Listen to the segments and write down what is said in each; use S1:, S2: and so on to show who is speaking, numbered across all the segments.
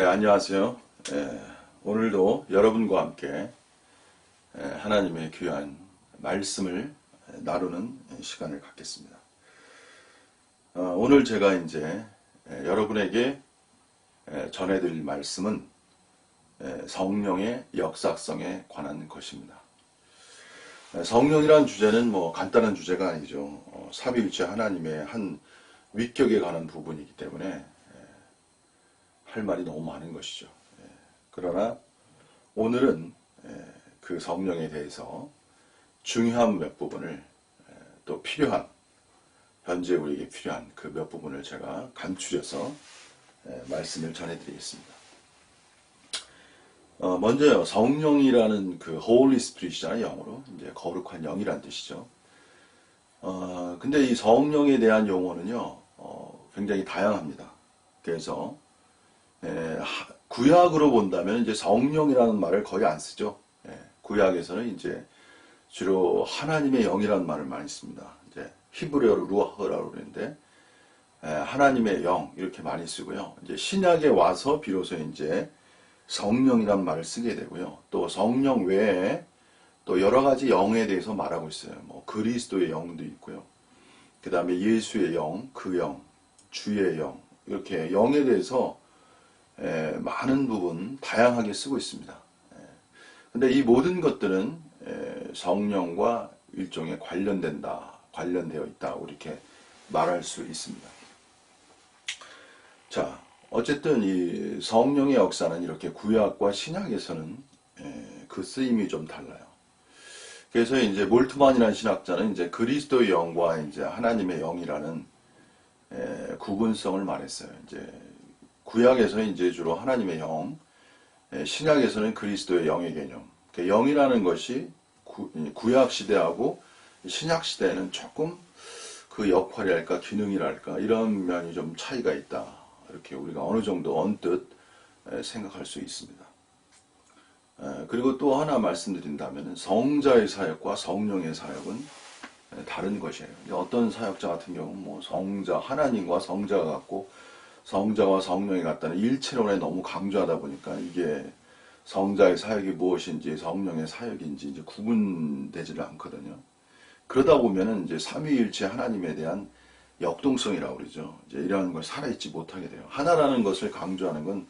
S1: 안녕하세요. 오늘도 여러분과 함께 하나님의 귀한 말씀을 나누는 시간을 갖겠습니다. 오늘 제가 이제 여러분에게 전해드릴 말씀은 성령의 역사성에 관한 것입니다. 성령이라는 주제는 간단한 주제가 아니죠. 삼위일체 하나님의 한 위격에 관한 부분이기 때문에 할 말이 너무 많은 것이죠. 그러나 오늘은 그 성령에 대해서 중요한 몇 부분을 또 필요한 현재 우리에게 필요한 그 몇 부분을 제가 간추려서 말씀을 전해드리겠습니다. 먼저요, 성령이라는 그 Holy Spirit이잖아요. 영어로 이제 거룩한 영이란 뜻이죠. 근데 이 성령에 대한 용어는요 굉장히 다양합니다. 그래서 구약으로 본다면 이제 성령이라는 말을 거의 안 쓰죠. 구약에서는 이제 주로 하나님의 영이라는 말을 많이 씁니다. 이제 히브리어로 루아흐라고 그러는데 하나님의 영 이렇게 많이 쓰고요. 이제 신약에 와서 비로소 이제 성령이라는 말을 쓰게 되고요. 또 성령 외에 또 여러 가지 영에 대해서 말하고 있어요. 그리스도의 영도 있고요. 그 다음에 예수의 영, 그 영, 주의 영 이렇게 영에 대해서 많은 부분 다양하게 쓰고 있습니다. 근데 이 모든 것들은 성령과 일종의 관련되어 있다 이렇게 말할 수 있습니다. 자, 어쨌든 이 성령의 역사는 이렇게 구약과 신약에서는 그 쓰임이 좀 달라요. 그래서 이제 몰트만이라는 신학자는 이제 그리스도의 영과 이제 하나님의 영이라는 구분성을 말했어요. 이제 구약에서는 이제 주로 하나님의 영, 신약에서는 그리스도의 영의 개념. 영이라는 것이 구약 시대하고 신약 시대에는 조금 그 역할이랄까 기능이랄까 이런 면이 좀 차이가 있다. 이렇게 우리가 어느 정도 언뜻 생각할 수 있습니다. 그리고 또 하나 말씀드린다면 성자의 사역과 성령의 사역은 다른 것이에요. 어떤 사역자 같은 경우는 성자, 하나님과 성자가 같고 성자와 성령이 같다는 일체론에 너무 강조하다 보니까 이게 성자의 사역이 무엇인지 성령의 사역인지 이제 구분되지를 않거든요. 그러다 보면은 이제 삼위일체 하나님에 대한 역동성이라고 그러죠. 이제 이러한 걸 살아있지 못하게 돼요. 하나라는 것을 강조하는 건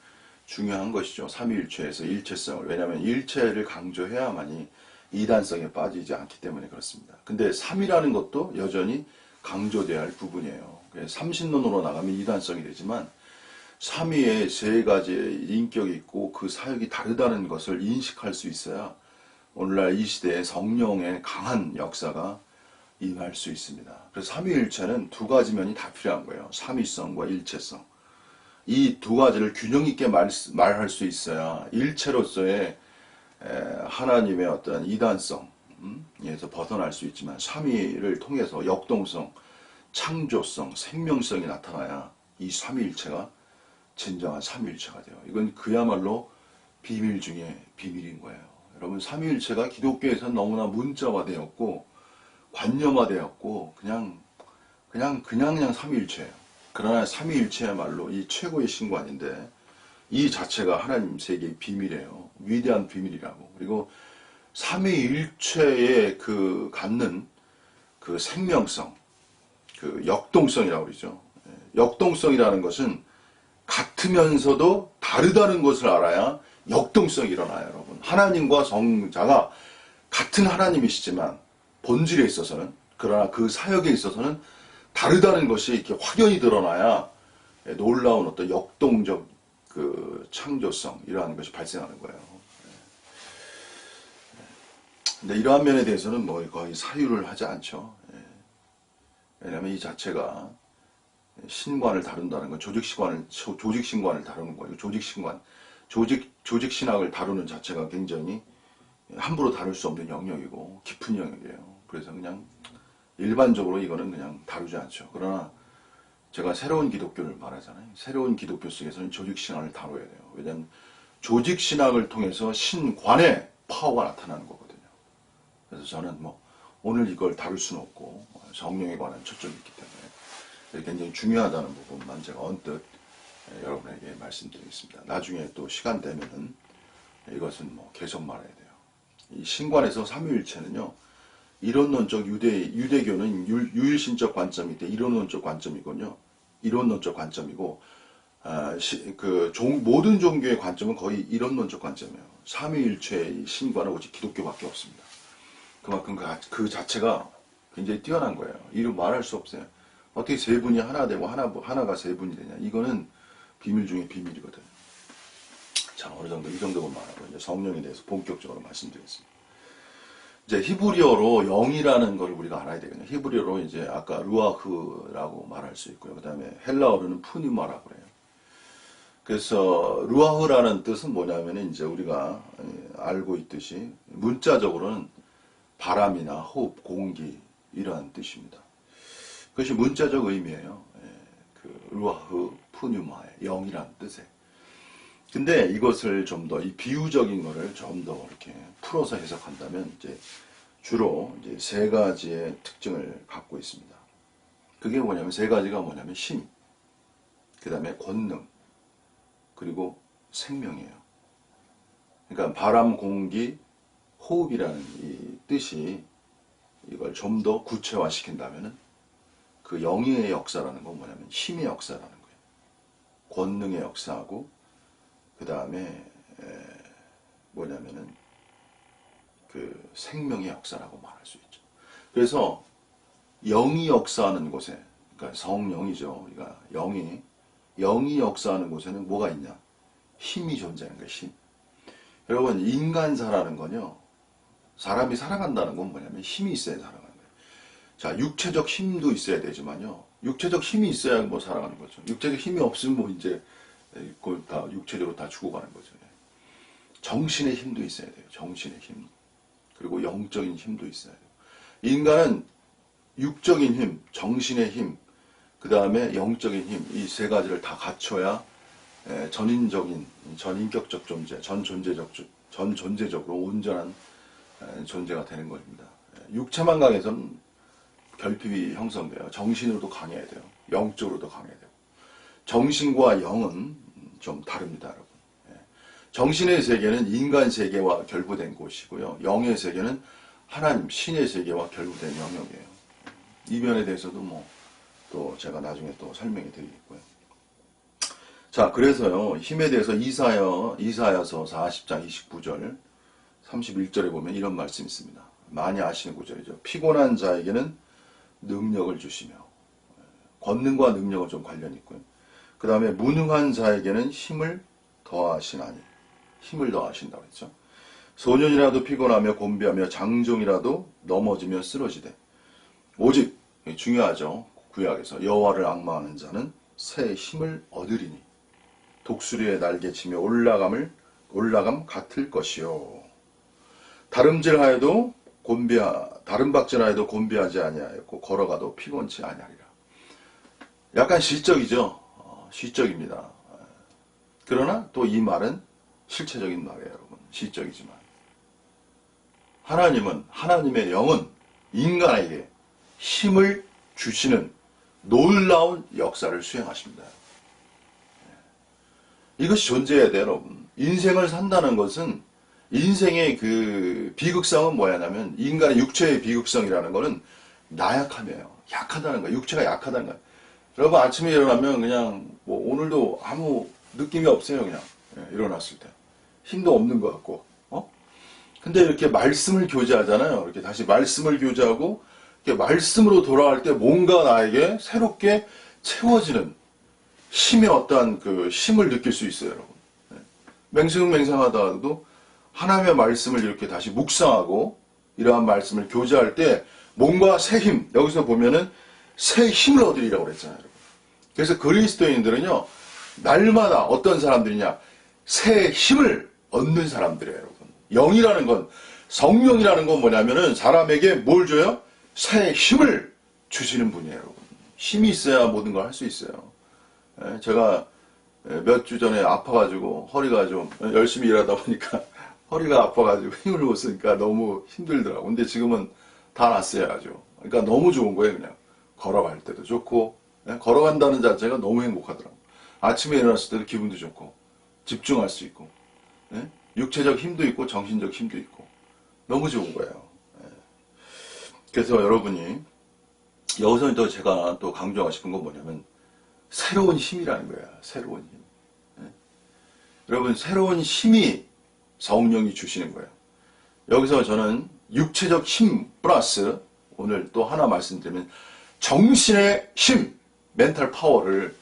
S1: 중요한 것이죠. 삼위일체에서 일체성을. 왜냐하면 일체를 강조해야만이 이단성에 빠지지 않기 때문에 그렇습니다. 근데 삼이라는 것도 여전히 강조돼야 할 부분이에요. 삼신론으로 나가면 이단성이 되지만 삼위의 세 가지의 인격이 있고 그 사역이 다르다는 것을 인식할 수 있어야 오늘날 이 시대에 성령의 강한 역사가 임할 수 있습니다. 그래서 삼위일체는 두 가지 면이 다 필요한 거예요. 삼위성과 일체성. 이 두 가지를 균형 있게 말할 수 있어야 일체로서의 하나님의 어떤 이단성에서 벗어날 수 있지만 삼위를 통해서 역동성, 창조성, 생명성이 나타나야 이 삼위일체가 진정한 삼위일체가 돼요. 이건 그야말로 비밀 중에 비밀인 거예요. 여러분, 삼위일체가 기독교에서는 너무나 문자화되었고 관념화되었고 그냥 삼위일체예요. 그러나 삼위일체야말로 이 최고의 신관인데 이 자체가 하나님 세계의 비밀이에요. 위대한 비밀이라고. 그리고 삼위일체의 그 갖는 그 생명성, 그 역동성이라고 그러죠. 역동성이라는 것은 같으면서도 다르다는 것을 알아야 역동성이 일어나요, 여러분. 하나님과 성자가 같은 하나님이시지만 본질에 있어서는, 그러나 그 사역에 있어서는 다르다는 것이 이렇게 확연히 드러나야 놀라운 어떤 역동적 그 창조성 이러한 것이 발생하는 거예요. 근데 이러한 면에 대해서는 거의 사유를 하지 않죠. 왜냐하면 이 자체가 신관을 다룬다는 건 조직신관을 다루는 거예요. 조직신학을 다루는 자체가 굉장히 함부로 다룰 수 없는 영역이고 깊은 영역이에요. 그래서 그냥 일반적으로 이거는 그냥 다루지 않죠. 그러나 제가 새로운 기독교를 말하잖아요. 새로운 기독교 속에서는 조직신학을 다뤄야 돼요. 왜냐하면 조직신학을 통해서 신관의 파워가 나타나는 거거든요. 그래서 저는 오늘 이걸 다룰 수는 없고 성령에 관한 초점이 있기 때문에 굉장히 중요하다는 부분만 제가 언뜻 여러분에게 말씀드리겠습니다. 나중에 또 시간 되면은 이것은 뭐 계속 말해야 돼요. 이 신관에서 삼위일체는요, 이론론적 유대교는 유일신적 관점이 돼 이론론적 관점이군요. 이론론적 관점이고, 모든 종교의 관점은 거의 이론론적 관점이에요. 삼위일체의 신관은 오직 기독교밖에 없습니다. 그만큼 그 자체가 굉장히 뛰어난 거예요. 이루 말할 수 없어요. 어떻게 세 분이 하나 되고 하나가 세 분이 되냐. 이거는 비밀 중에 비밀이거든요. 자, 어느 정도 이 정도만 말하고 이제 성령에 대해서 본격적으로 말씀드리겠습니다. 이제 히브리어로 영이라는 걸 우리가 알아야 되거든요. 히브리어로 이제 아까 루아흐라고 말할 수 있고요. 그 다음에 헬라어로는 푸니마라고 그래요. 그래서 루아흐라는 뜻은 뭐냐면 이제 우리가 알고 있듯이 문자적으로는 바람이나 호흡, 공기 이러한 뜻입니다. 그것이 문자적 의미예요. 그 루아흐 푸뉴마의 영이란 뜻에. 근데 이것을 좀 더 이 비유적인 거를 좀 더 이렇게 풀어서 해석한다면 이제 주로 이제 세 가지의 특징을 갖고 있습니다. 그게 뭐냐면 세 가지가 뭐냐면 힘, 그 다음에 권능, 그리고 생명이에요. 그러니까 바람, 공기, 호흡이라는 이 뜻이 이걸 좀 더 구체화시킨다면은 그 영의 역사라는 건 뭐냐면 힘의 역사라는 거예요. 권능의 역사하고 그 다음에 뭐냐면은 그 생명의 역사라고 말할 수 있죠. 그래서 영이 역사하는 곳에, 그러니까 성령이죠. 우리가 영이 역사하는 곳에는 뭐가 있냐? 힘이 존재하는 거예요. 힘. 여러분, 인간사라는 건요, 사람이 살아간다는 건 뭐냐면 힘이 있어야 살아가는 거예요. 자, 육체적 힘도 있어야 되지만요, 육체적 힘이 있어야 뭐 살아가는 거죠. 육체적 힘이 없으면 뭐 이제 그걸 다 육체적으로 다 죽어가는 거죠. 정신의 힘도 있어야 돼요. 정신의 힘. 그리고 영적인 힘도 있어야 돼요. 인간은 육적인 힘, 정신의 힘, 그 다음에 영적인 힘, 이 세 가지를 다 갖춰야 전인격적 존재, 전존재적으로 온전한 존재가 되는 것입니다. 육체만 강해서는 결핍이 형성돼요. 정신으로도 강해야 돼요. 영적으로도 강해야 돼요. 정신과 영은 좀 다릅니다, 여러분. 정신의 세계는 인간 세계와 결부된 곳이고요. 영의 세계는 하나님, 신의 세계와 결부된 영역이에요. 이 면에 대해서도 뭐 또 제가 나중에 또 설명해 드리겠고요. 자, 그래서요, 힘에 대해서 이사야서 40장 29절, 31절에 보면 이런 말씀이 있습니다. 많이 아시는 구절이죠. 피곤한 자에게는 능력을 주시며, 권능과 능력은 좀 관련이 있고요. 그 다음에 무능한 자에게는 힘을 더하시나니, 힘을 더하신다고 했죠. 소년이라도 피곤하며 곤비하며 장정이라도 넘어지며 쓰러지되, 오직 중요하죠. 구약에서 여호와를 앙망하는 자는 새 힘을 얻으리니 독수리의 날개치며 올라감 같을 것이요. 다름질하여도 곤비하지 아니하였고 걸어가도 피곤치 아니하리라. 약간 시적이죠. 시적입니다. 그러나 또 이 말은 실체적인 말이에요, 여러분. 시적이지만 하나님의 영은 인간에게 힘을 주시는 놀라운 역사를 수행하십니다. 이것이 존재해야 돼요, 여러분. 인생을 산다는 것은, 인생의 그 비극성은 뭐냐면, 인간의 육체의 비극성이라는 것은 나약함이에요. 약하다는 거예요. 육체가 약하다는 거예요. 여러분, 아침에 일어나면 그냥 뭐 오늘도 아무 느낌이 없어요, 그냥. 일어났을 때. 힘도 없는 것 같고, 근데 이렇게 말씀을 교제하잖아요. 이렇게 다시 말씀을 교제하고, 이렇게 말씀으로 돌아갈 때 뭔가 나에게 새롭게 채워지는 힘의 어떠한 그 힘을 느낄 수 있어요, 여러분. 맹생하다가도 하나님의 말씀을 이렇게 다시 묵상하고 이러한 말씀을 교제할 때 뭔가 새 힘, 여기서 보면은 새 힘을 얻으리라고 그랬잖아요, 여러분. 그래서 그리스도인들은요, 날마다 어떤 사람들이냐, 새 힘을 얻는 사람들이에요, 여러분. 영이라는 건, 성령이라는 건 뭐냐면은 사람에게 뭘 줘요? 새 힘을 주시는 분이에요, 여러분. 힘이 있어야 모든 걸 할 수 있어요. 제가 몇 주 전에 아파가지고 허리가 좀 열심히 일하다 보니까 허리가 아파가지고 힘을 못 쓰니까 너무 힘들더라고. 근데 지금은 다 낫어요, 아주. 그러니까 너무 좋은 거예요, 그냥. 걸어갈 때도 좋고, 걸어간다는 자체가 너무 행복하더라고. 아침에 일어났을 때도 기분도 좋고 집중할 수 있고 예? 육체적 힘도 있고 정신적 힘도 있고 너무 좋은 거예요. 예. 그래서 여러분이 여기서 또 제가 또 강조하고 싶은 건 뭐냐면 새로운 힘이라는 거야. 새로운 힘. 예? 여러분 새로운 힘이 성령이 주시는 거예요. 여기서 저는 육체적 힘 플러스 오늘 또 하나 말씀드리면 정신의 힘, 멘탈 파워를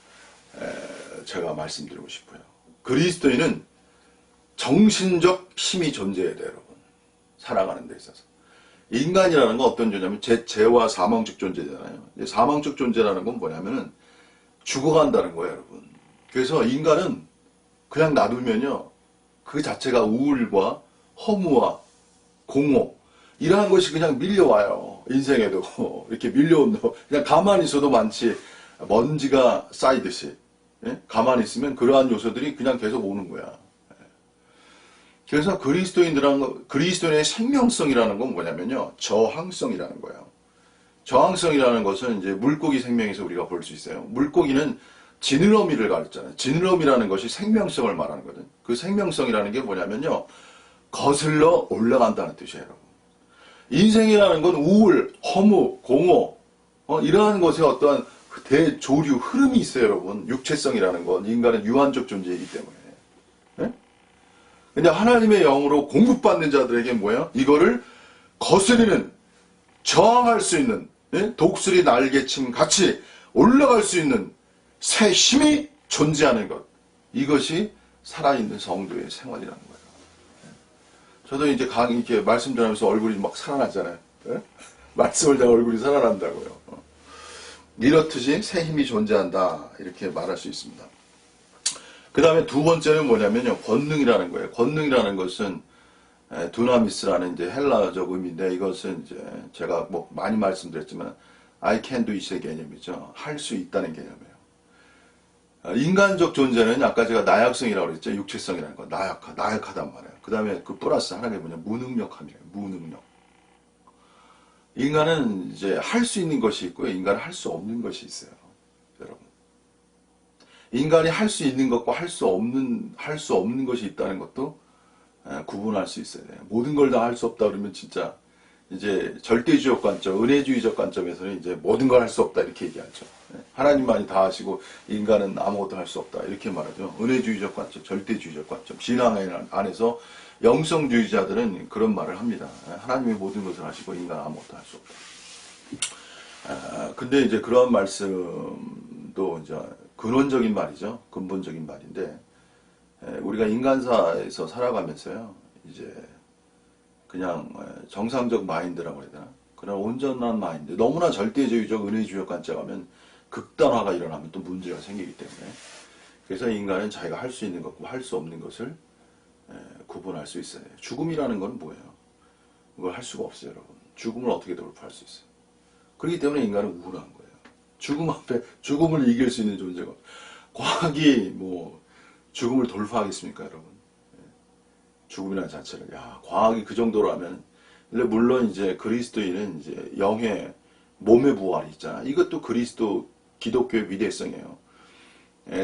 S1: 제가 말씀드리고 싶어요. 그리스도인은 정신적 힘이 존재해야 돼요, 여러분. 살아가는 데 있어서. 인간이라는 건 어떤 존재냐면 죄와 사망적 존재잖아요. 사망적 존재라는 건 뭐냐면은 죽어간다는 거예요, 여러분. 그래서 인간은 그냥 놔두면요, 그 자체가 우울과 허무와 공허 이러한 것이 그냥 밀려와요. 인생에도 이렇게 밀려온다. 그냥 가만히 있어도 많지 먼지가 쌓이듯이 예? 가만히 있으면 그러한 요소들이 그냥 계속 오는 거야. 예. 그래서 그리스도인의 생명성이라는 건 뭐냐면요, 저항성이라는 거예요. 저항성이라는 것은 이제 물고기 생명에서 우리가 볼 수 있어요. 물고기는 지느러미를 가르잖아요. 지느러미라는 것이 생명성을 말하는 거든. 그 생명성이라는 게 뭐냐면요, 거슬러 올라간다는 뜻이에요, 여러분. 인생이라는 건 우울, 허무, 공허, 이러한 것에 어떠한 대조류, 흐름이 있어요, 여러분. 육체성이라는 건 인간은 유한적 존재이기 때문에. 네? 근데 하나님의 영으로 공급받는 자들에게 뭐예요? 이거를 거스리는, 저항할 수 있는, 예? 독수리 날개침 같이 올라갈 수 있는 새 힘이 존재하는 것. 이것이 살아있는 성도의 생활이라는 거예요. 저도 이제 이렇게 말씀 전하면서 얼굴이 막 살아나잖아요. 예? 말씀을 잘 얼굴이 살아난다고요. 이렇듯이 새 힘이 존재한다. 이렇게 말할 수 있습니다. 그 다음에 두 번째는 뭐냐면요, 권능이라는 거예요. 권능이라는 것은 두나미스라는 이제 헬라적 의미인데, 이것은 이제 제가 뭐 많이 말씀드렸지만 I can do it의 개념이죠. 할 수 있다는 개념이에요. 인간적 존재는 아까 제가 나약성이라고 그랬죠. 육체성이라는 거. 나약하단 말이에요. 그 다음에 그 플러스 하나가 뭐냐, 무능력함이에요. 무능력. 인간은 이제 할 수 있는 것이 있고요. 인간은 할 수 없는 것이 있어요. 여러분. 인간이 할 수 있는 것과 할 수 없는 것이 있다는 것도 구분할 수 있어야 돼요. 모든 걸 다 할 수 없다 그러면 진짜 이제 절대주의적 관점, 은혜주의적 관점에서는 이제 모든 걸 할 수 없다 이렇게 얘기하죠. 하나님만이 다 하시고 인간은 아무것도 할 수 없다 이렇게 말하죠. 은혜주의적 관점, 절대주의적 관점, 신앙 안에서 영성주의자들은 그런 말을 합니다. 하나님이 모든 것을 하시고 인간은 아무것도 할 수 없다. 근데 이제 그런 말씀도 이제 근원적인 말이죠. 근본적인 말인데, 우리가 인간사에서 살아가면서요, 이제 그냥 정상적 마인드라고 해야 되나? 그런 온전한 마인드, 너무나 절대주의적 은혜주의적 관점하면 극단화가 일어나면 또 문제가 생기기 때문에, 그래서 인간은 자기가 할 수 있는 것과 할 수 없는 것을 구분할 수 있어요. 죽음이라는 건 뭐예요? 그걸 할 수가 없어요, 여러분. 죽음을 어떻게 돌파할 수 있어요? 그렇기 때문에 인간은 우울한 거예요. 죽음 앞에 죽음을 이길 수 있는 존재가, 과학이 뭐 죽음을 돌파하겠습니까, 여러분? 죽음이라는 자체를, 과학이 그 정도로 하면. 근데 물론 이제 그리스도인은 이제 영의 몸의 부활이 있잖아. 이것도 기독교의 위대성이에요.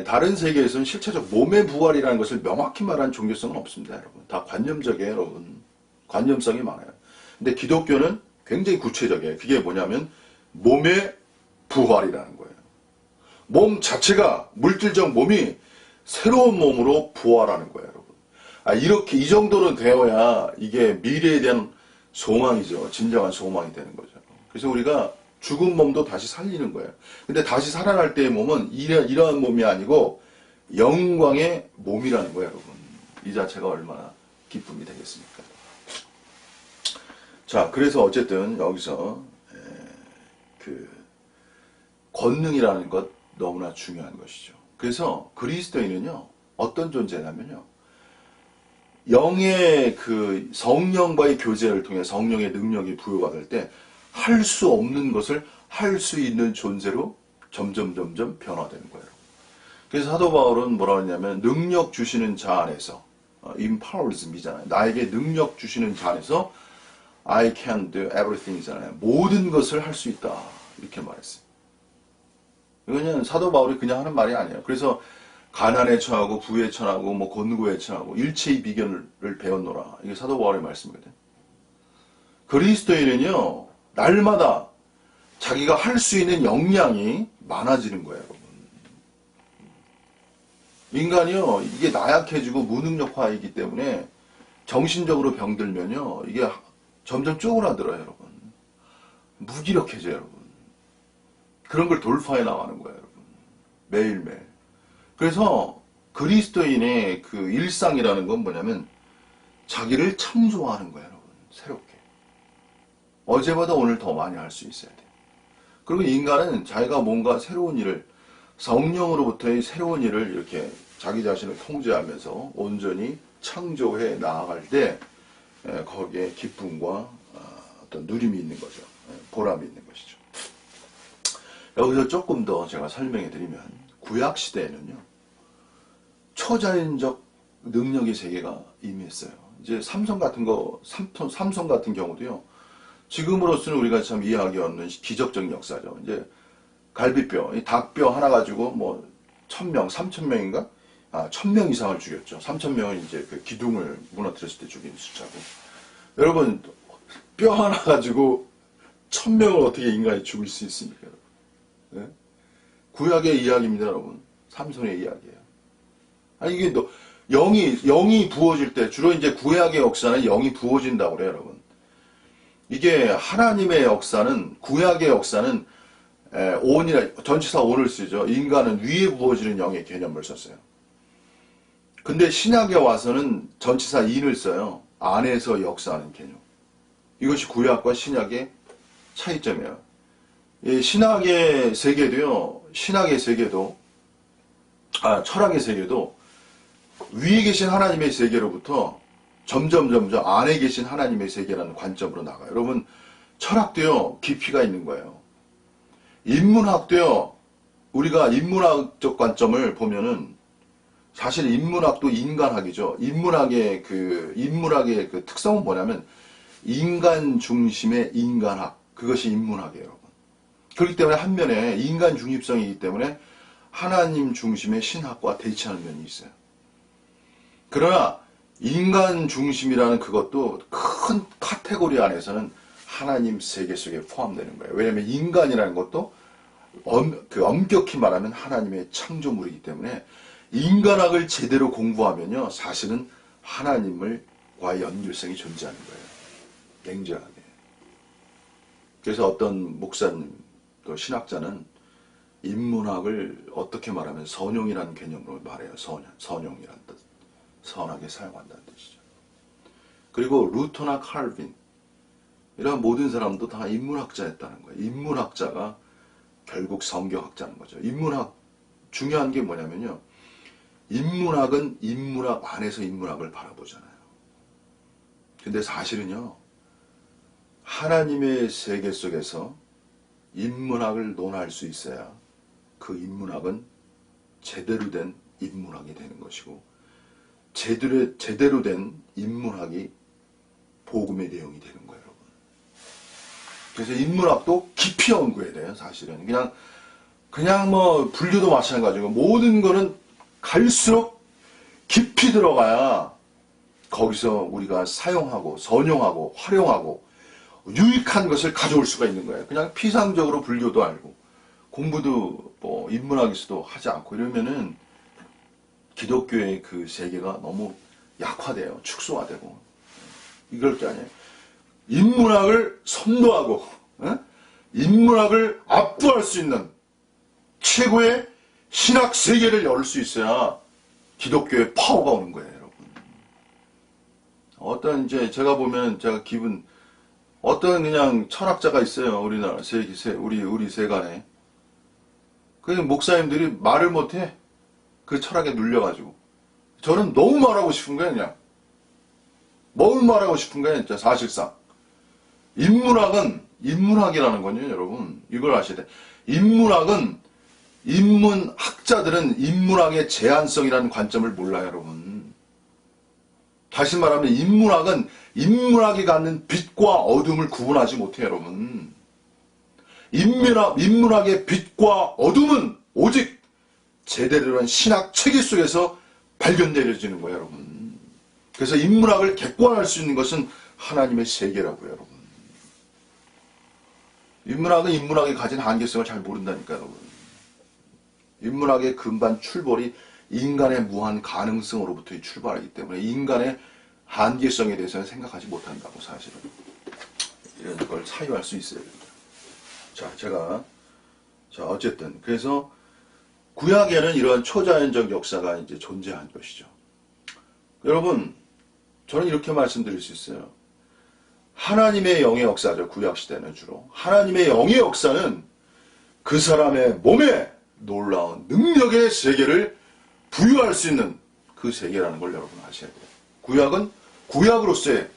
S1: 다른 세계에서는 실체적 몸의 부활이라는 것을 명확히 말하는 종교성은 없습니다, 여러분. 다 관념적이에요, 여러분. 관념성이 많아요. 근데 기독교는 굉장히 구체적이에요. 그게 뭐냐면 몸의 부활이라는 거예요. 몸 자체가, 물질적 몸이 새로운 몸으로 부활하는 거예요, 여러분. 이렇게 이 정도는 되어야 이게 미래에 대한 소망이죠. 진정한 소망이 되는 거죠. 그래서 우리가 죽은 몸도 다시 살리는 거예요. 근데 다시 살아날 때의 몸은 이러한 몸이 아니고 영광의 몸이라는 거예요, 여러분. 이 자체가 얼마나 기쁨이 되겠습니까? 자, 그래서 어쨌든 여기서 그 권능이라는 것 너무나 중요한 것이죠. 그래서 그리스도인은요, 어떤 존재냐면요, 영의 그 성령과의 교제를 통해 성령의 능력이 부여받을 때 할 수 없는 것을 할 수 있는 존재로 점점 변화되는 거예요. 그래서 사도 바울은 뭐라고 했냐면, 능력 주시는 자 안에서, empowers me잖아요. 나에게 능력 주시는 자 안에서 I can do everything 이잖아요. 모든 것을 할 수 있다. 이렇게 말했어요. 이거는 사도 바울이 그냥 하는 말이 아니에요. 그래서 가난에 처하고 부에 처하고 뭐 곤고에 처하고 일체의 비결을 배웠노라. 이게 사도 바울의 말씀이거든. 그리스도인은요, 날마다 자기가 할 수 있는 역량이 많아지는 거예요, 여러분. 인간이요, 이게 나약해지고 무능력화이기 때문에 정신적으로 병들면요, 이게 점점 쪼그라들어요, 여러분. 무기력해져요, 여러분. 그런 걸 돌파해 나가는 거예요, 여러분. 매일매일. 그래서 그리스도인의 그 일상이라는 건 뭐냐면 자기를 창조하는 거예요, 여러분. 새롭게. 어제보다 오늘 더 많이 할 수 있어야 돼요. 그리고 인간은 자기가 뭔가 새로운 일을, 성령으로부터의 새로운 일을 이렇게 자기 자신을 통제하면서 온전히 창조해 나아갈 때 거기에 기쁨과 어떤 누림이 있는 거죠. 보람이 있는 것이죠. 여기서 조금 더 제가 설명해 드리면 구약시대에는요, 초자연적 능력의 세계가 임했어요. 이제 삼성 같은 경우도요, 지금으로서는 우리가 참 이해하기 어려운 기적적인 역사죠. 이제 갈비뼈, 이 닭뼈 하나 가지고 뭐 1000명, 3000명인가? 1000명 이상을 죽였죠. 3000명은 이제 그 기둥을 무너뜨렸을 때 죽인 숫자고. 여러분, 뼈 하나 가지고 1000명을 어떻게 인간이 죽일 수 있습니까, 여러분? 네? 구약의 이야기입니다, 여러분. 삼손의 이야기예요. 이게 영이 부어질 때, 주로 이제 구약의 역사는 영이 부어진다고 그래요, 여러분. 이게 하나님의 역사는, 구약의 역사는 전치사 온을 쓰죠. 인간은 위에 부어지는 영의 개념을 썼어요. 근데 신약에 와서는 전치사 인을 써요. 안에서 역사하는 개념. 이것이 구약과 신약의 차이점이에요. 이 신약의 세계도요, 철학의 세계도 위에 계신 하나님의 세계로부터 점점 안에 계신 하나님의 세계라는 관점으로 나가요. 여러분, 철학도요, 깊이가 있는 거예요. 인문학도요, 우리가 인문학적 관점을 보면은, 사실 인문학도 인간학이죠. 인문학의 그 특성은 뭐냐면, 인간 중심의 인간학. 그것이 인문학이에요, 여러분. 그렇기 때문에 한 면에 인간 중립성이기 때문에 하나님 중심의 신학과 대치하는 면이 있어요. 그러나, 인간 중심이라는 그것도 큰 카테고리 안에서는 하나님 세계 속에 포함되는 거예요. 왜냐하면 인간이라는 것도 엄격히 말하면 하나님의 창조물이기 때문에 인간학을 제대로 공부하면요, 사실은 하나님과의 연결성이 존재하는 거예요. 냉정하게. 그래서 어떤 목사님, 또 신학자는 인문학을 어떻게 말하면 선용이라는 개념으로 말해요. 선용이라는 뜻. 선하게 사용한다는 뜻이죠. 그리고 루터나 칼빈, 이런 모든 사람도 다 인문학자였다는 거예요. 인문학자가 결국 성경학자는 거죠. 인문학, 중요한 게 뭐냐면요, 인문학은 인문학 안에서 인문학을 바라보잖아요. 근데 사실은요, 하나님의 세계 속에서 인문학을 논할 수 있어야 그 인문학은 제대로 된 인문학이 되는 것이고, 제대로 된 인문학이 복음의 내용이 되는 거예요, 여러분. 그래서 인문학도 깊이 연구해야 돼요, 사실은. 그냥 뭐, 분류도 마찬가지고, 모든 거는 갈수록 깊이 들어가야 거기서 우리가 사용하고, 선용하고, 활용하고, 유익한 것을 가져올 수가 있는 거예요. 그냥 피상적으로 분류도 알고, 공부도 뭐, 인문학에서도 하지 않고 이러면은, 기독교의 그 세계가 너무 약화돼요. 축소화되고. 이럴 게 아니에요. 인문학을 선도하고, 인문학을 압도할 수 있는 최고의 신학 세계를 열 수 있어야 기독교의 파워가 오는 거예요, 여러분. 이제 제가 보면 어떤 그냥 철학자가 있어요. 우리나라 우리 세간에. 그 목사님들이 말을 못해. 그 철학에 눌려가지고. 저는 너무 말하고 싶은 거예요, 그냥. 뭘 말하고 싶은 거예요, 진짜, 사실상. 인문학이라는 건요, 여러분. 이걸 아셔야 돼. 인문학자들은 인문학의 제한성이라는 관점을 몰라요, 여러분. 다시 말하면 인문학은 인문학이 갖는 빛과 어둠을 구분하지 못해요, 여러분. 인문학의 빛과 어둠은 오직 제대로 된 신학 체계 속에서 발견되어지는 거예요, 여러분. 그래서 인문학을 객관할 수 있는 것은 하나님의 세계라고요, 여러분. 인문학은 인문학이 가진 한계성을 잘 모른다니까요, 여러분. 인문학의 근반 출발이 인간의 무한 가능성으로부터 출발하기 때문에 인간의 한계성에 대해서는 생각하지 못한다고, 사실은. 이런 걸 사유할 수 있어야 됩니다. 자, 어쨌든. 그래서 구약에는 이러한 초자연적 역사가 이제 존재한 것이죠. 여러분, 저는 이렇게 말씀드릴 수 있어요. 하나님의 영의 역사죠. 구약시대는 주로. 하나님의 영의 역사는 그 사람의 몸에 놀라운 능력의 세계를 부여할 수 있는 그 세계라는 걸 여러분 아셔야 돼요. 구약은 구약으로서의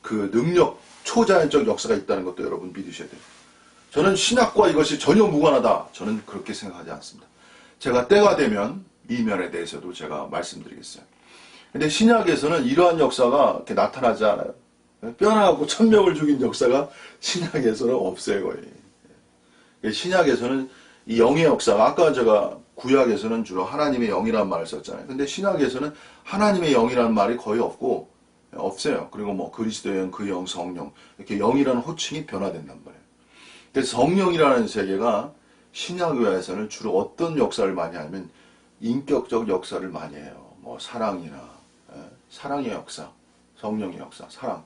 S1: 그 능력, 초자연적 역사가 있다는 것도 여러분 믿으셔야 돼요. 저는 신학과 이것이 전혀 무관하다. 저는 그렇게 생각하지 않습니다. 제가 때가 되면 이 면에 대해서도 제가 말씀드리겠어요. 근데 신약에서는 이러한 역사가 이렇게 나타나지 않아요. 뼈나하고 천명을 죽인 역사가 신약에서는 없어요, 거의. 신약에서는 이 영의 역사가, 아까 제가 구약에서는 주로 하나님의 영이라는 말을 썼잖아요. 근데 신약에서는 하나님의 영이라는 말이 거의 없어요. 그리고 뭐 그리스도의 영, 그 영, 성령, 이렇게 영이라는 호칭이 변화된단 말이에요. 그래서 성령이라는 세계가 신약에서는 주로 어떤 역사를 많이 하냐면 인격적 역사를 많이 해요. 뭐 사랑이나 사랑의 역사, 성령의 역사, 사랑,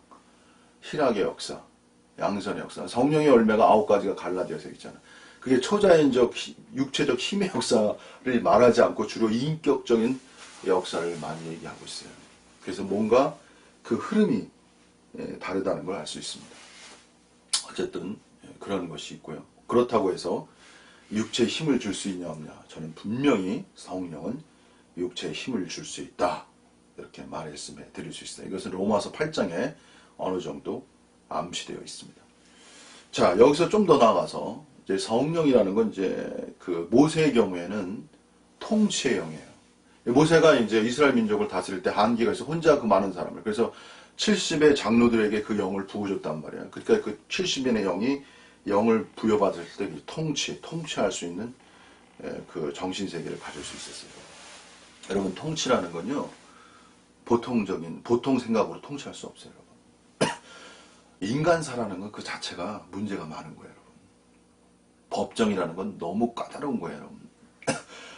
S1: 희락의 역사, 양선의 역사. 성령의 열매가 9가지가 갈라디아서 있잖아요. 그게 초자연적, 육체적 힘의 역사를 말하지 않고 주로 인격적인 역사를 많이 얘기하고 있어요. 그래서 뭔가 그 흐름이 다르다는 걸 알 수 있습니다. 어쨌든 그런 것이 있고요. 그렇다고 해서 육체에 힘을 줄 수 있냐 없냐. 저는 분명히 성령은 육체에 힘을 줄 수 있다. 이렇게 말씀해 드릴 수 있어요. 이것은 로마서 8장에 어느 정도 암시되어 있습니다. 자, 여기서 좀 더 나아가서 이제 성령이라는 건 이제 그 모세의 경우에는 통치의 영이에요. 모세가 이제 이스라엘 민족을 다스릴 때 한계가 있어 혼자 그 많은 사람을. 그래서 70의 장로들에게 그 영을 부어줬단 말이에요. 그러니까 그 70인의 영이 영을 부여받을 때 통치할 수 있는 그 정신세계를 가질 수 있었어요. 여러분, 통치라는 건요, 보통 생각으로 통치할 수 없어요, 여러분. 인간사라는 건 그 자체가 문제가 많은 거예요, 여러분. 법정이라는 건 너무 까다로운 거예요, 여러분.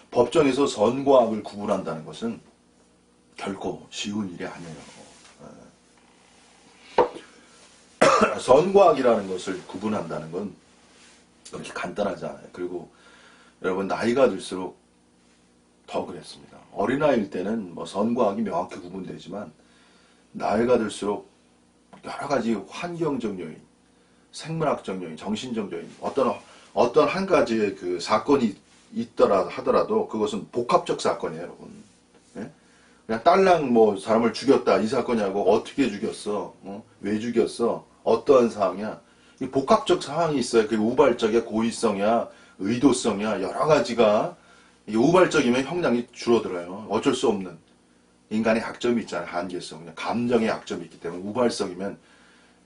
S1: 법정에서 선과 악을 구분한다는 것은 결코 쉬운 일이 아니에요. 선과 악이라는 것을 구분한다는 건 그렇게 간단하지 않아요. 그리고 여러분, 나이가 들수록 더 그랬습니다. 어린아이일 때는 뭐 선과 악이 명확히 구분되지만 나이가 들수록 여러 가지 환경적 요인, 생물학적 요인, 정신적 요인, 어떤 한 가지의 그 사건이 있더라 하더라도 그것은 복합적 사건이에요, 여러분. 예? 그냥 딸랑 뭐 사람을 죽였다 이 사건이라고 어떻게 죽였어, 왜 죽였어, 어떠한 상황이야. 이 복합적 상황이 있어요. 그게 우발적이야, 고의성이야, 의도성이야, 여러 가지가. 이게 우발적이면 형량이 줄어들어요. 어쩔 수 없는 인간의 약점이 있잖아요. 한계성, 그냥 감정의 약점이 있기 때문에. 우발성이면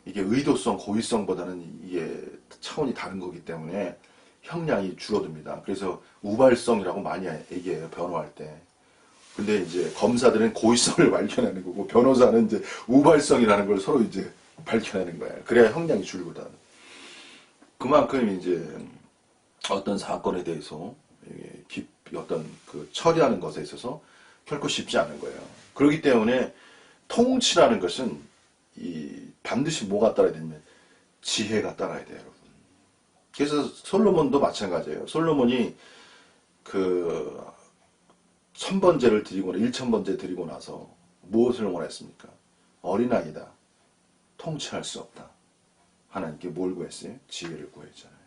S1: 이게 의도성, 고의성보다는 이게 차원이 다른 거기 때문에 형량이 줄어듭니다. 그래서 우발성이라고 많이 얘기해요, 변호할 때. 근데 이제 검사들은 고의성을 발견하는 거고 변호사는 이제 우발성이라는 걸 서로 이제 밝혀내는 거예요. 그래야 형량이 줄거든. 그만큼 이제 어떤 사건에 대해서 어떤 그 처리하는 것에 있어서 결코 쉽지 않은 거예요. 그렇기 때문에 통치라는 것은 반드시 뭐가 따라야 되냐면 지혜가 따라야 돼요, 여러분. 그래서 솔로몬도 마찬가지예요. 솔로몬이 그 천번제를 드리거나 1000번제 드리고 나서 무엇을 원했습니까? 어린아이다. 통치할 수 없다. 하나님께 뭘 구했어요? 지혜를 구했잖아요.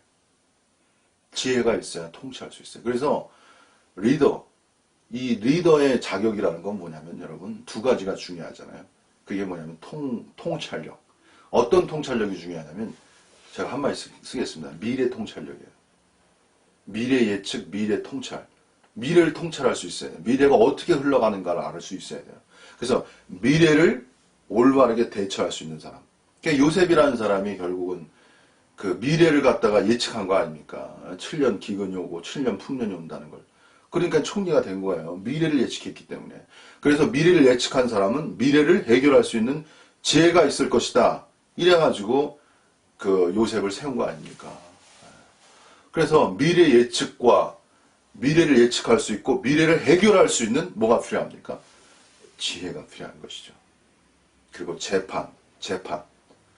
S1: 지혜가 있어야 통치할 수 있어요. 그래서 이 리더의 자격이라는 건 뭐냐면 여러분, 두 가지가 중요하잖아요. 그게 뭐냐면 통찰력. 어떤 통찰력이 중요하냐면 제가 한 마디 쓰겠습니다. 미래 통찰력이에요. 미래 예측, 미래 통찰. 미래를 통찰할 수 있어야 돼요. 미래가 어떻게 흘러가는가를 알 수 있어야 돼요. 그래서 미래를 올바르게 대처할 수 있는 사람. 그러니까 요셉이라는 사람이 결국은 그 미래를 갖다가 예측한 거 아닙니까? 7년 기근이 오고 7년 풍년이 온다는 걸. 그러니까 총리가 된 거예요. 미래를 예측했기 때문에. 그래서 미래를 예측한 사람은 미래를 해결할 수 있는 지혜가 있을 것이다. 이래가지고 그 요셉을 세운 거 아닙니까? 그래서 미래 예측과 미래를 예측할 수 있고 미래를 해결할 수 있는 뭐가 필요합니까? 지혜가 필요한 것이죠. 그리고 재판,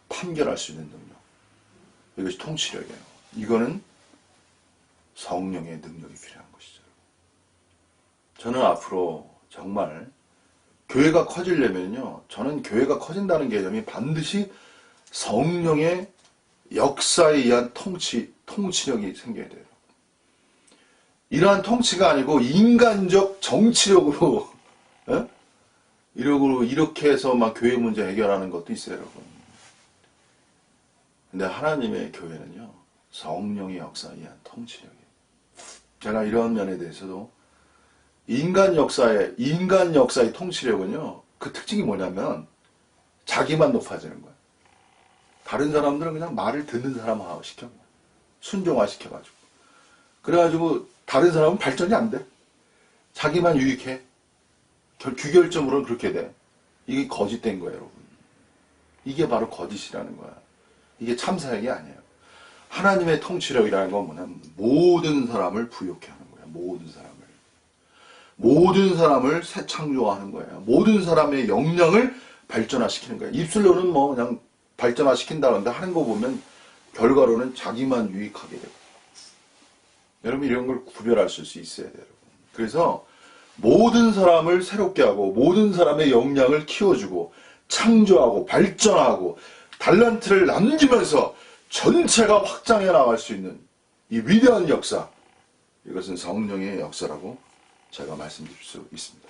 S1: 판결할 수 있는 능력. 이것이 통치력이에요. 이거는 성령의 능력이 필요한 것이죠. 저는 앞으로 정말 교회가 커지려면요, 저는 교회가 커진다는 개념이 반드시 성령의 역사에 의한 통치력이 생겨야 돼요. 이러한 통치가 아니고 인간적 정치력으로, 이렇게 해서 막 교회 문제 해결하는 것도 있어요, 여러분. 근데 하나님의 교회는요, 성령의 역사에 의한 통치력이에요. 제가 이런 면에 대해서도 인간 역사의 통치력은요, 그 특징이 뭐냐면 자기만 높아지는 거예요. 다른 사람들은 그냥 말을 듣는 사람화 시켜, 순종화 시켜가지고. 그래가지고 다른 사람은 발전이 안 돼. 자기만 유익해. 규결점으로는 그렇게 돼. 이게 거짓된 거예요, 여러분. 이게 바로 거짓이라는 거야. 이게 참사역이 아니에요. 하나님의 통치력이라는 건 뭐냐면 모든 사람을 부욕해 하는 거예요. 모든 사람을 새 창조하는 거예요. 모든 사람의 역량을 발전화시키는 거예요. 입술로는 뭐 그냥 발전화시킨다는데 하는 거 보면 결과로는 자기만 유익하게 되고. 여러분 이런 걸 구별할 수 있어야 돼요. 여러분. 그래서 모든 사람을 새롭게 하고 모든 사람의 역량을 키워주고 창조하고 발전하고 달란트를 남기면서 전체가 확장해 나갈 수 있는 이 위대한 역사, 이것은 성령의 역사라고 제가 말씀드릴 수 있습니다.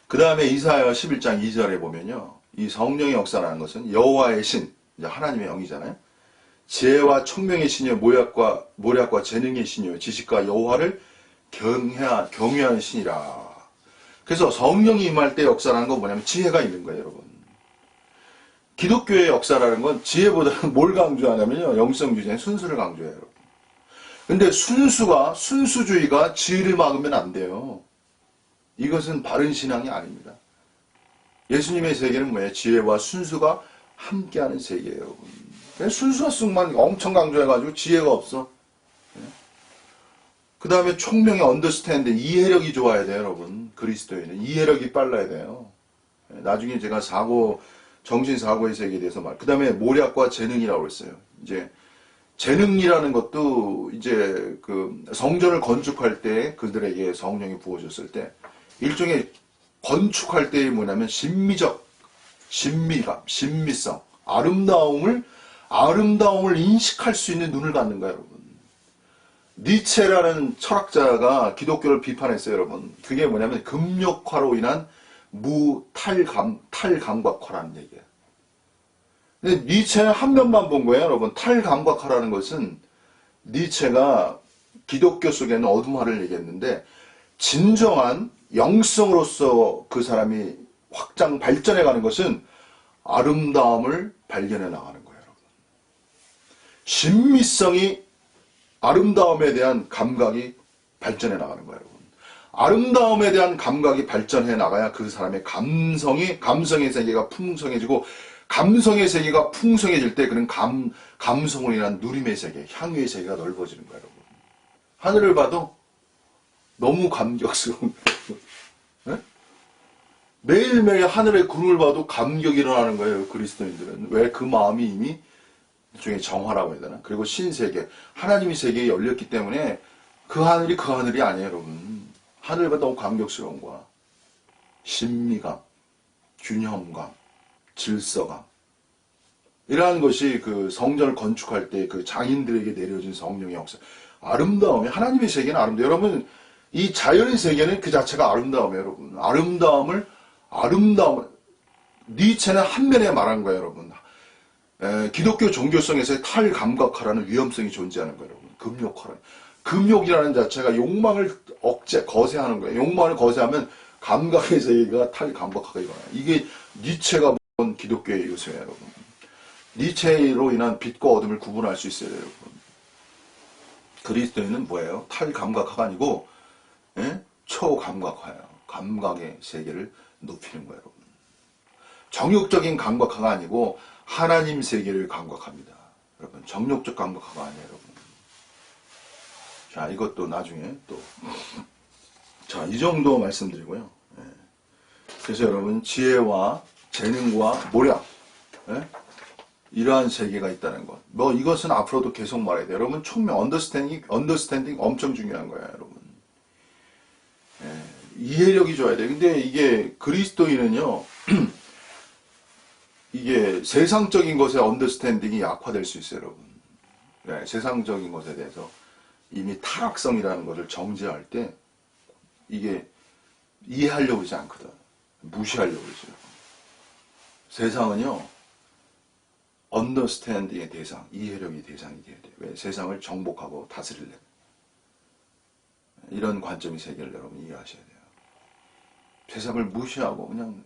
S1: 그 다음에 이사야 11장 2절에 보면요, 이 성령의 역사라는 것은 여호와의 신, 이제 하나님의 영이잖아요. 지혜와 총명의 신이요 모략과 재능의 신이요 지식과 여호와를 경외하는 신이라. 그래서 성령이 임할 때 역사라는 건 뭐냐면 지혜가 있는 거예요, 여러분. 기독교의 역사라는 건 지혜보다는 뭘 강조하냐면요, 영성주의자의 순수를 강조해요, 여러분. 근데 순수주의가 지혜를 막으면 안 돼요. 이것은 바른 신앙이 아닙니다. 예수님의 세계는 뭐예요? 지혜와 순수가 함께하는 세계예요, 여러분. 순수와 쑥만 엄청 강조해가지고 지혜가 없어. 그 다음에 총명의 언더스탠드, 이해력이 좋아야 돼요, 여러분. 그리스도인은 이해력이 빨라야 돼요. 나중에 제가 정신사고의 세계에 대해서 그 다음에 모략과 재능이라고 했어요. 이제 재능이라는 것도 이제 그 성전을 건축할 때 그들에게 성령이 부어졌을 때 일종의 건축할 때 뭐냐면 신미성, 아름다움을 인식할 수 있는 눈을 갖는 거예요, 여러분. 니체라는 철학자가 기독교를 비판했어요, 여러분. 그게 뭐냐면 금욕화로 인한 탈감각화라는 얘기예요. 근데 니체는 한 면만 본 거예요, 여러분. 탈감각화라는 것은 니체가 기독교 속에는 어둠화를 얘기했는데 진정한 영성으로서 그 사람이 발전해가는 것은 아름다움을 발견해 나가는 거예요, 여러분. 신미성이 아름다움에 대한 감각이 발전해 나가는 거예요, 여러분. 아름다움에 대한 감각이 발전해 나가야 그 사람의 감성의 세계가 풍성해지고, 감성의 세계가 풍성해질 때 그는 감성으로 인한 누림의 세계, 향유의 세계가 넓어지는 거예요, 여러분. 하늘을 봐도 너무 감격스러운 거예요. 네? 매일매일 하늘의 구름을 봐도 감격이 일어나는 거예요, 그리스도인들은. 왜? 그 마음이 이미 일종의 정화라고 해야 되나? 그리고 신세계, 하나님의 세계에 열렸기 때문에 그 하늘이 아니에요, 여러분. 하늘보다 너무 감격스러운 거야. 신미감, 균형감, 질서감. 이러한 것이 그 성전을 건축할 때 그 장인들에게 내려진 성령의 역사. 아름다움이, 하나님의 세계는 아름다워요. 여러분, 이 자연의 세계는 그 자체가 아름다움이에요, 여러분. 아름다움을, 니체는 한 면에 말한 거예요, 여러분. 기독교 종교성에서의 탈감각화라는 위험성이 존재하는 거예요, 여러분. 금욕이라는 자체가 욕망을 거세하는 거예요. 욕망을 거세하면 감각의 세계가 탈감각화가 일어나요. 이게 니체가 본 기독교의 요소예요, 여러분. 니체로 인한 빛과 어둠을 구분할 수 있어요, 여러분. 그리스도인은 뭐예요? 탈감각화가 아니고 초감각화예요. 감각의 세계를 높이는 거예요, 여러분. 정욕적인 감각화가 아니고 하나님 세계를 감각합니다. 여러분, 정욕적 감각화가 아니에요, 여러분. 자, 이것도 나중에 또. 자, 이 정도 말씀드리고요. 그래서 여러분, 지혜와 재능과 모략, 이러한 세계가 있다는 것. 뭐, 이것은 앞으로도 계속 말해야 돼요. 여러분, 총명, 언더스탠딩 엄청 중요한 거예요, 여러분. 이해력이 좋아야 돼요. 근데 이게 그리스도인은요, 이게 세상적인 것의 언더스탠딩이 약화될 수 있어요, 여러분. 세상적인 것에 대해서 이미 타락성이라는 것을 정죄할 때 이게 이해하려고 하지 않거든. 무시하려고 그러죠. 세상은요, 언더스탠딩의 대상, 이해력의 대상이 돼야 돼요. 왜? 세상을 정복하고 다스리려면. 이런 관점의 세계를 여러분 이해하셔야 돼요. 세상을 무시하고 그냥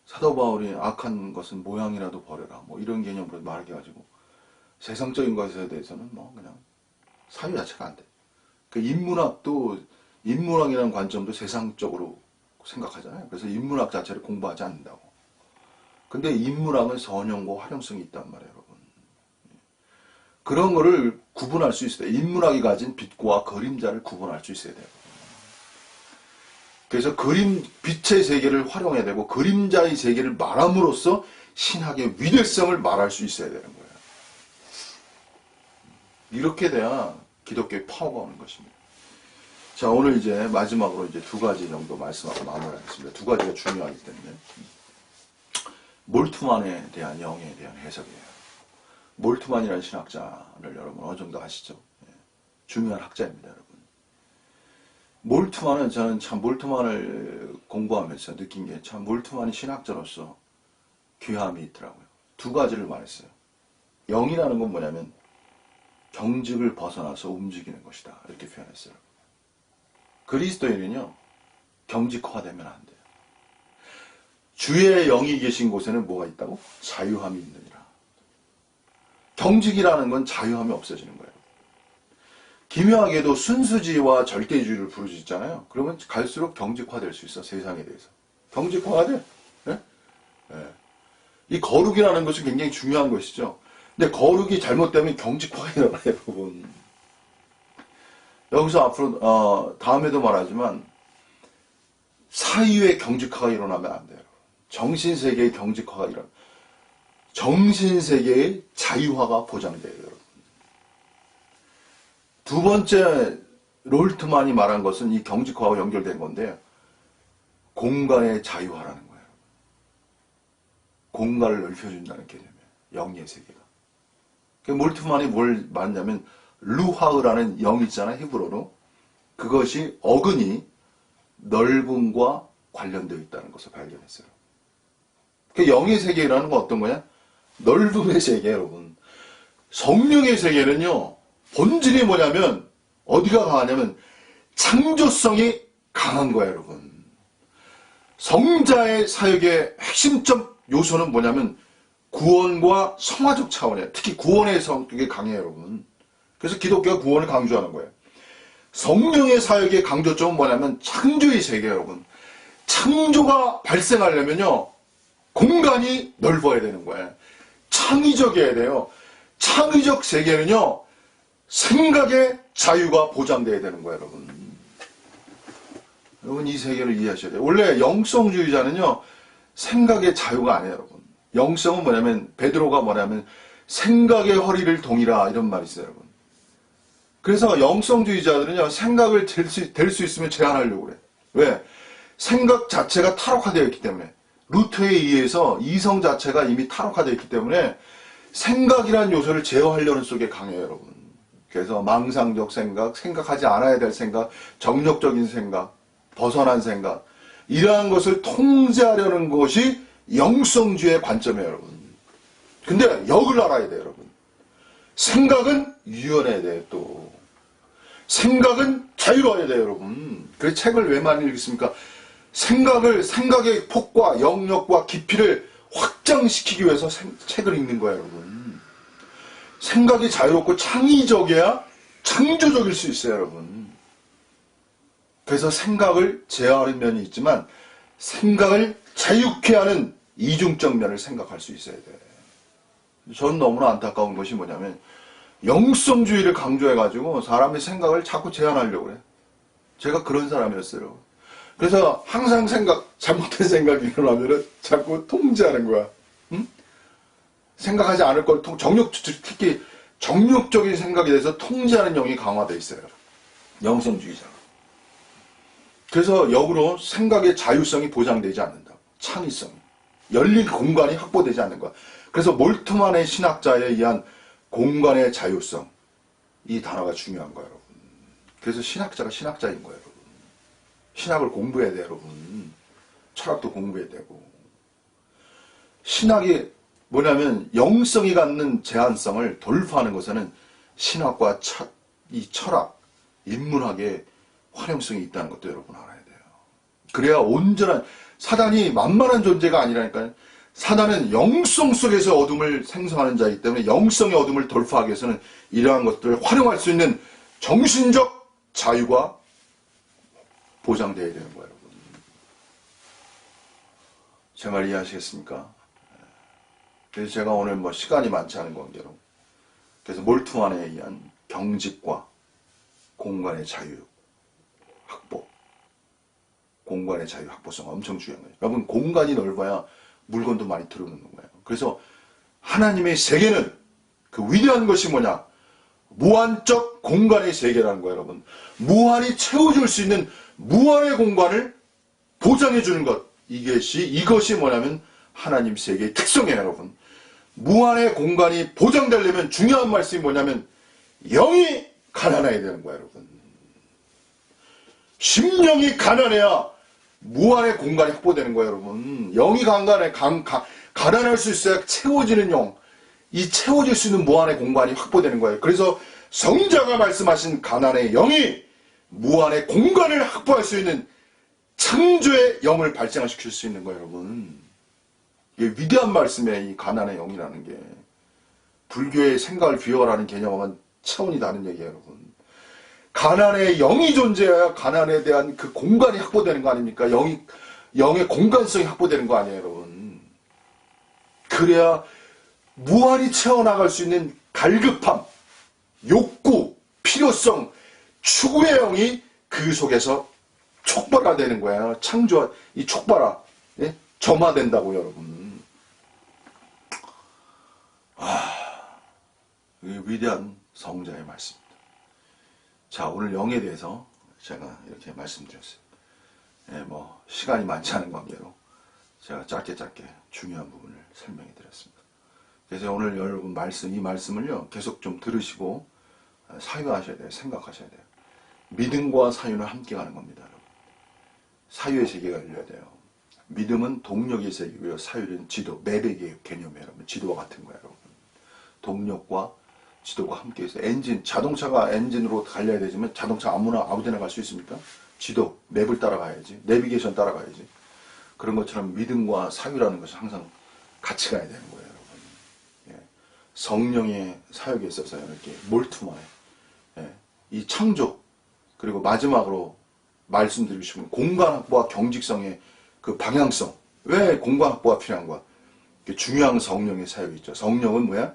S1: 사도 바울이 악한 것은 모양이라도 버려라. 뭐 이런 개념으로 말해가지고 세상적인 것에 대해서는 뭐 그냥 사유 자체가 안 돼. 그 인문학이라는 관점도 세상적으로 생각하잖아요. 그래서 인문학 자체를 공부하지 않는다고. 근데 인문학은 선형과 활용성이 있단 말이에요, 여러분. 그런 거를 구분할 수 있어야 돼요. 인문학이 가진 빛과 그림자를 구분할 수 있어야 돼요. 그래서 빛의 세계를 활용해야 되고 그림자의 세계를 말함으로써 신학의 위대성을 말할 수 있어야 되는 거예요. 이렇게 돼야 기독교의 파워가 오는 것입니다. 자, 오늘 이제 마지막으로 이제 두 가지 정도 말씀하고 마무리하겠습니다. 두 가지가 중요하기 때문에. 몰트만에 대한 영에 대한 해석이에요. 몰트만이라는 신학자를 여러분 어느 정도 아시죠? 중요한 학자입니다, 여러분. 몰트만은 저는 참 몰트만을 공부하면서 느낀 게 참 몰트만이 신학자로서 귀함이 있더라고요. 두 가지를 말했어요. 영이라는 건 뭐냐면 경직을 벗어나서 움직이는 것이다. 이렇게 표현했어요. 그리스도인은요, 경직화되면 안 돼요. 주의 영이 계신 곳에는 뭐가 있다고? 자유함이 있느니라. 경직이라는 건 자유함이 없어지는 거예요. 기묘하게도 순수주의와 절대주의를 부르짖잖아요. 그러면 갈수록 경직화될 수 있어, 세상에 대해서. 경직화가 돼. 네? 네. 이 거룩이라는 것이 굉장히 중요한 것이죠. 근데 거룩이 잘못되면 경직화가 일어나요, 여러분. 여기서 앞으로 다음에도 말하지만 사유의 경직화가 일어나면 안 돼요. 정신세계의 경직화가 일어나. 정신세계의 자유화가 보장돼요, 여러분. 두 번째 롤트만이 말한 것은 이 경직화와 연결된 건데 공간의 자유화라는 거예요. 공간을 넓혀준다는 개념이에요. 영의 세계가. 몰트만이 뭘 말했냐면 루하흐라는 영이 있잖아요, 히브리어로. 그것이 어근이 넓음과 관련되어 있다는 것을 발견했어요. 영의 세계라는 건 어떤 거냐? 넓음의 세계, 여러분. 성령의 세계는요, 본질이 뭐냐면 어디가 강하냐면 창조성이 강한 거예요, 여러분. 성자의 사역의 핵심적 요소는 뭐냐면 구원과 성화적 차원이에요. 특히 구원의 성격이 강해요, 여러분. 그래서 기독교가 구원을 강조하는 거예요. 성령의 사역의 강조점은 뭐냐면 창조의 세계예요, 여러분. 창조가 발생하려면요, 공간이 넓어야 되는 거예요. 창의적이어야 돼요. 창의적 세계는요, 생각의 자유가 보장돼야 되는 거예요, 여러분. 여러분, 이 세계를 이해하셔야 돼요. 원래 영성주의자는요, 생각의 자유가 아니에요, 여러분. 영성은 뭐냐면, 베드로가 뭐냐면, 생각의 허리를 동이라, 이런 말이 있어요, 여러분. 그래서 영성주의자들은요, 생각을 될 수 있으면 제한하려고 그래. 왜? 생각 자체가 탈옥화되어 있기 때문에. 루터에 의해서 이성 자체가 이미 탈옥화되어 있기 때문에 생각이라는 요소를 제어하려는 속에 강해요, 여러분. 그래서 망상적 생각, 생각하지 않아야 될 생각, 정력적인 생각, 벗어난 생각, 이러한 것을 통제하려는 것이 영성주의의 관점이에요, 여러분. 근데 역을 알아야 돼요, 여러분. 생각은 유연해야 돼요, 또. 생각은 자유로워야 돼요, 여러분. 그래서 책을 왜 많이 읽습니까? 생각의 폭과 영역과 깊이를 확장시키기 위해서 책을 읽는 거예요, 여러분. 생각이 자유롭고 창의적이야 창조적일 수 있어요, 여러분. 그래서 생각을 제어하는 면이 있지만 생각을 자유케 하는 이중적 면을 생각할 수 있어야 돼. 전 너무나 안타까운 것이 뭐냐면 영성주의를 강조해가지고 사람의 생각을 자꾸 제한하려고 그래. 제가 그런 사람이었어요. 그래서 항상 잘못된 생각이 일어나면 자꾸 통제하는 거야. 응? 생각하지 않을 걸 특히 정욕적인 생각에 대해서 통제하는 영이 강화되어 있어요. 영성주의자. 그래서 역으로 생각의 자유성이 보장되지 않는다. 창의성이. 열린 공간이 확보되지 않는 거야. 그래서 몰트만의 신학자에 의한 공간의 자유성. 이 단어가 중요한 거예요, 여러분. 그래서 신학자가 신학자인 거예요, 여러분. 신학을 공부해야 돼요, 여러분. 철학도 공부해야 되고. 신학이 뭐냐면 영성이 갖는 제한성을 돌파하는 것에는 신학과 이 철학, 인문학의 활용성이 있다는 것도 여러분 알아야 돼요. 그래야 온전한, 사단이 만만한 존재가 아니라니까요. 사단은 영성 속에서 어둠을 생성하는 자이기 때문에 영성의 어둠을 돌파하기 위해서는 이러한 것들을 활용할 수 있는 정신적 자유가 보장되어야 되는 거예요, 여러분. 제 말 이해하시겠습니까? 그래서 제가 오늘 시간이 많지 않은 관계로 그래서 몰트만에 의한 경직과 공간의 자유 확보, 공간의 자유 확보성 엄청 중요한 거예요. 여러분, 공간이 넓어야 물건도 많이 들어오는 거예요. 그래서 하나님의 세계는 그 위대한 것이 뭐냐? 무한적 공간의 세계라는 거예요, 여러분. 무한히 채워줄 수 있는 무한의 공간을 보장해 주는 것. 이것이 뭐냐면 하나님 세계의 특성이에요, 여러분. 무한의 공간이 보장되려면 중요한 말씀이 뭐냐면 영이 가난해야 되는 거예요, 여러분. 심령이 가난해야 무한의 공간이 확보되는 거예요, 여러분. 영이 가난할 수 있어야 채워지는 영, 이 채워질 수 있는 무한의 공간이 확보되는 거예요. 그래서 성자가 말씀하신 가난의 영이 무한의 공간을 확보할 수 있는 창조의 영을 발생시킬 수 있는 거예요, 여러분. 이게 위대한 말씀이에요, 이 가난의 영이라는 게. 불교의 생각을 비워라는 개념과는 차원이 다른 얘기예요, 여러분. 가난의 영이 존재해야 가난에 대한 그 공간이 확보되는 거 아닙니까? 영의 공간성이 확보되는 거 아니에요, 여러분. 그래야 무한히 채워나갈 수 있는 갈급함, 욕구, 필요성, 추구의 영이 그 속에서 촉발화되는 거예요. 이 촉발화, 예? 점화된다고요, 여러분. 위대한 성자의 말씀입니다. 자, 오늘 영에 대해서 제가 이렇게 말씀드렸어요. 예, 시간이 많지 않은 관계로 제가 짧게 중요한 부분을 설명해 드렸습니다. 그래서 오늘 여러분 이 말씀을요, 계속 좀 들으시고 사유하셔야 돼요. 생각하셔야 돼요. 믿음과 사유는 함께 가는 겁니다, 여러분. 사유의 세계가 열려야 돼요. 믿음은 동력의 세계고요. 사유는 지도, 매백의 개념이에요, 여러분. 지도와 같은 거예요, 여러분. 동력과 지도가 함께 있어요. 자동차가 엔진으로 달려야 되지만 자동차 아무데나 갈 수 있습니까? 지도, 맵을 따라가야지. 내비게이션 따라가야지. 그런 것처럼 믿음과 사유라는 것이 항상 같이 가야 되는 거예요, 여러분. 예. 성령의 사역에 있어서 이렇게 몰트만에, 예. 이 창조, 그리고 마지막으로 말씀드리고 싶은 공간 확보와 경직성의 그 방향성. 왜 공간 확보가 필요한 거야? 중요한 성령의 사역이 있죠. 성령은 뭐야?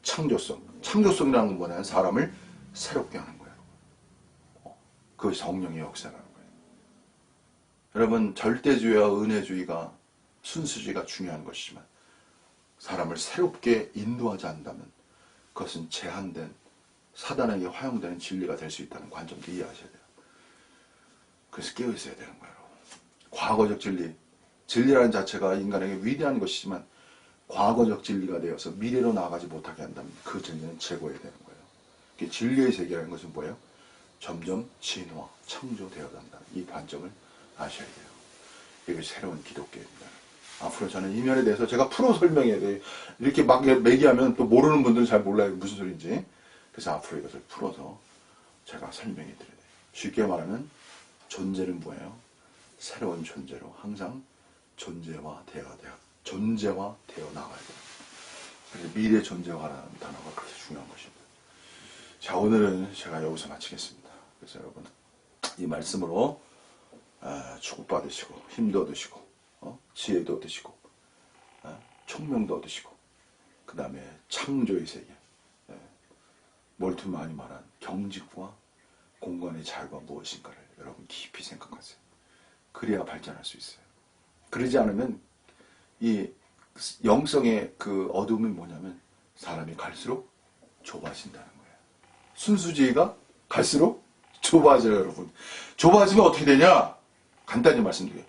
S1: 창조성. 창조성이라는 건 뭐냐면 사람을 새롭게 하는 거예요. 그것이 성령의 역사라는 거예요. 여러분, 절대주의와 은혜주의가, 순수주의가 중요한 것이지만 사람을 새롭게 인도하지 않는다면 그것은 제한된 사단에게 허용되는 진리가 될 수 있다는 관점도 이해하셔야 돼요. 그래서 깨어 있어야 되는 거예요. 과거적 진리라는 자체가 인간에게 위대한 것이지만 과거적 진리가 되어서 미래로 나아가지 못하게 한다면 그 진리는 제거해야 되는 거예요. 진리의 세계라는 것은 뭐예요? 점점 진화, 창조되어 간다는 이 관점을 아셔야 돼요. 이게 새로운 기독교입니다. 앞으로 저는 이 면에 대해서 제가 풀어 설명해야 돼요. 이렇게 막 매기하면 또 모르는 분들은 잘 몰라요. 무슨 소리인지. 그래서 앞으로 이것을 풀어서 제가 설명해 드려야 돼요. 쉽게 말하면 존재는 뭐예요? 새로운 존재로 항상 존재와 되어 나가야 돼요. 그래서 미래 존재화라는 단어가 그렇게 중요한 것입니다. 자, 오늘은 제가 여기서 마치겠습니다. 그래서 여러분, 이 말씀으로 축복받으시고 힘도 얻으시고 지혜도 얻으시고 총명도 얻으시고 그 다음에 창조의 세계 몰트만이 말한 경직과 공간의 자유가 무엇인가를 여러분 깊이 생각하세요. 그래야 발전할 수 있어요. 그러지 않으면 이 영성의 그 어둠이 뭐냐면 사람이 갈수록 좁아진다는 거예요. 순수지혜가 갈수록 좁아져요, 여러분. 좁아지면 어떻게 되냐? 간단히 말씀드려요.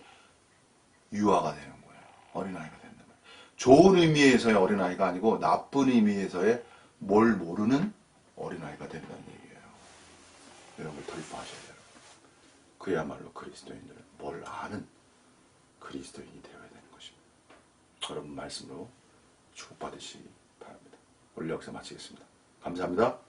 S1: 유아가 되는 거예요. 어린아이가 된다는 거예요. 좋은 의미에서의 어린아이가 아니고 나쁜 의미에서의 뭘 모르는 어린아이가 된다는 얘기예요. 이런 걸 돌파하셔야 돼요. 그야말로 그리스도인들은 뭘 아는 그리스도인이 되어야 되는 것입니다. 여러분 말씀으로 축복받으시기 바랍니다. 오늘 역사 마치겠습니다. 감사합니다.